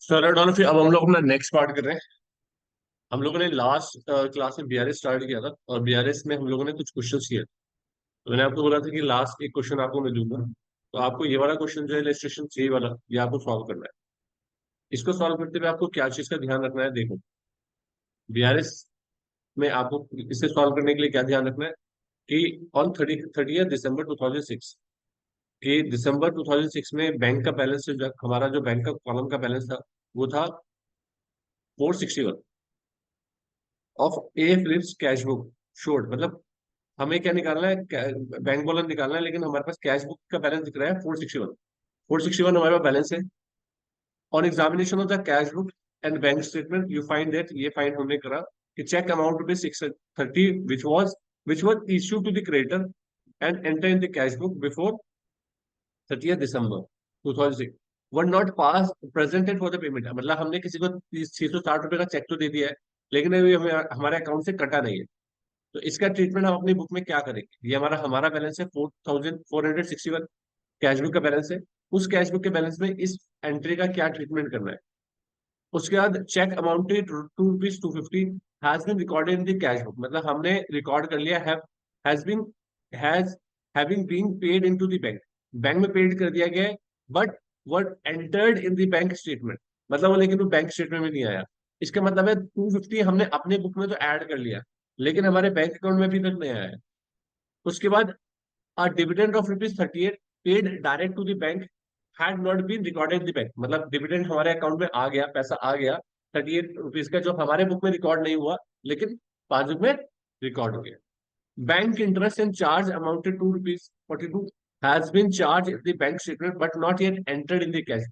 Sir don फिर अब हम लोग अपना नेक्स्ट पार्ट कर रहे हैं। हम लोगों ने लास्ट क्लास में बीआरएस स्टार्ट किया था और बीआरएस में हम लोगों ने कुछ क्वेश्चंस किए। तो मैंने आपको बोला था कि लास्ट एक क्वेश्चन आपको मैं दूंगा, तो आपको ये वाला क्वेश्चन जो है इलस्ट्रेशन सी वाला ये आपको सॉल्व करना है। इसको सॉल्व करते हुए आपको क्या चीज का ध्यान रखना है, देखो बीआरएस में आपको इसे सॉल्व करने के लिए क्या ध्यान रखना है कि ऑन 30 दिसंबर 2006 कि दिसंबर 2006 में बैंक का बैलेंस हमारा जो बैंक का कॉलम का बैलेंस था वो था 461 of a Philips cash book short. मतलब हमें क्या निकालना है, बैंक बैलेंस निकालना है, लेकिन हमारे पास कैश बुक का बैलेंस दिख रहा है 461। 461 हमारे पास बैलेंस है। On examination of the cash book and bank statement you find that, ये फाइंड हमने करा कि cheque amount ₹630 which was issue to the creditor and enter in the cash book before 30 December 2006 were not pass presented for the payment. मतलब हमने किसी को ₹660 का check तो दे दिया है, लेकिन अभी हमें हमारे अकाउंट से कटा नहीं है। तो इसका ट्रीटमेंट हम अपनी बुक में क्या करेंगे, ये हमारा हमारा बैलेंस है 4461 कैश बुक का बैलेंस है। उस कैश बुक के बैलेंस में इस एंट्री का क्या ट्रीटमेंट करना है। उसके बाद cheque amounted ₹250 has been recorded in the cash book. मतलब हमने रिकॉर्ड कर लिया has been has having been paid into the bank, bank में पेड कर दिया गया है। But what entered in the bank statement, मतलब वो लेकिन वो बैंक स्टेटमेंट में नहीं आया। इसका मतलब है 250 हमने अपने बुक में तो ऐड कर लिया, लेकिन हमारे बैंक अकाउंट में अभी तक नहीं आया है। उसके बाद a dividend of ₹38 paid direct to the bank had not been recorded in the bank। मतलब डिविडेंड हमारे अकाउंट में आ गया, पैसा आ गया ₹38 का, जो हमारे बुक में रिकॉर्ड नहीं हुआ लेकिन पासबुक में रिकॉर्ड हो गया। Bank interest and charge amounted to ₹42 has been charge in the bank statement but not yet entered in the cash.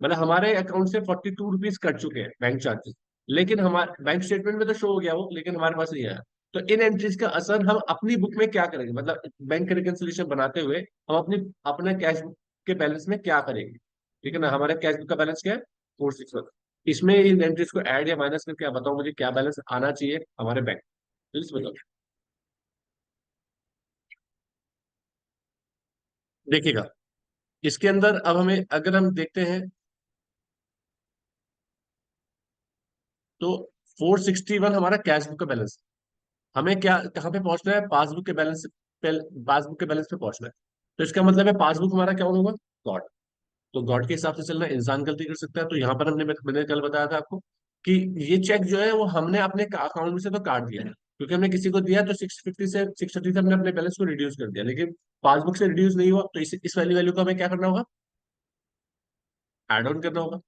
मतलब हमारे अकाउंट से ₹42 कट चुके हैं बैंक चार्जेस, लेकिन हमारे बैंक स्टेटमेंट में तो शो हो गया वो, लेकिन हमारे पास नहीं आया। तो इन एंट्रीज का असर हम अपनी बुक में क्या करेंगे, मतलब बैंक रिकंसिलिएशन बनाते हुए हम अपने कैश बुक के बैलेंस में क्या करेंगे। ठीक है ना, हमारे कैश बुक का बैलेंस क्या है 461। इसमें इन एंट्रीज को ऐड या माइनस करके आप बताओ मुझे क्या बैलेंस आना चाहिए हमारे बैंक, प्लीज बताओ। देखिएगा, इसके अंदर अब हमें अगर हम देखते हैं तो 461 हमारा कैश बुक का बैलेंस। हमें क्या कहाँ पे पहुंचना है, पासबुक के बैलेंस पे, पासबुक के बैलेंस पे पहुंचना है। तो इसका मतलब है पासबुक हमारा क्या होगा, गॉड। तो गॉड के हिसाब से चलना, इंसान गलती कर सकता है। तो यहाँ पर मैंने कल बताया था आपको कि ये चेक जो है वो हमने अपने अकाउंट में से तो काट दिया है, क्योंकि हमने किसी को दिया तो 630 से हमने अपने बैलेंस को रिड्यूस कर दिया, लेकिन पासबुक से रिड्यूस नहीं हुआ। तो इस वैल्यू वैल्यू को हमें क्या करना होगा, एड ऑन करना होगा।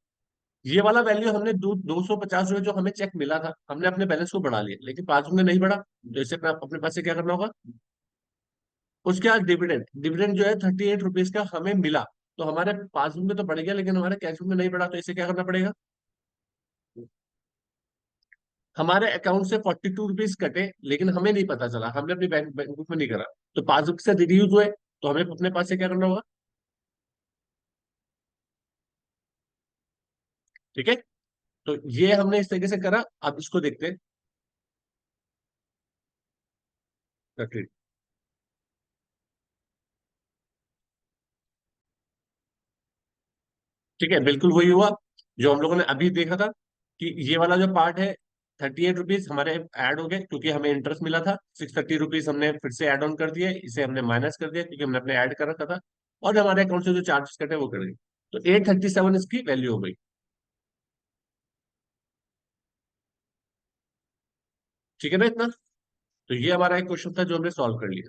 ये वाला वैल्यू हमने 250 रुपये जो हमें चेक मिला था, हमने अपने बैलेंस को बढ़ा लिया, लेकिन पासबुक में नहीं बढ़ा। तो इसे अपने पास से क्या करना होगा। उसके बाद डिविडेंड, डिविडेंड जो है ₹38 का हमें मिला, तो हमारे पासबुक में तो बढ़ गया लेकिन हमारे कैश बुक में नहीं बढ़ा। तो इसे क्या करना पड़ेगा, हमारे अकाउंट से ₹42 कटे, लेकिन हमें नहीं पता चला, हमने अपनी बैंक बुक में नहीं करा। तो पासबुक से रिड्यूस हुए, तो हमें अपने पास से क्या करना होगा। ठीक है, तो ये हमने इस तरीके से करा। अब इसको देखते हैं। ठीक है, बिल्कुल वही हुआ जो हम लोगों ने अभी देखा था कि ये वाला जो पार्ट है ₹38 हमारे ऐड हो गए, क्योंकि हमें इंटरेस्ट मिला था। ₹630 हमने फिर से ऐड ऑन कर दिया, इसे हमने माइनस कर दिया क्योंकि हमने अपने ऐड कर रखा था। और हमारे अकाउंट से जो चार्जेस कटे वो कर गए। तो 837 इसकी वैल्यू हो गई। ठीक है ना इतना। तो ये हमारा एक क्वेश्चन था जो हमने सॉल्व कर लिया।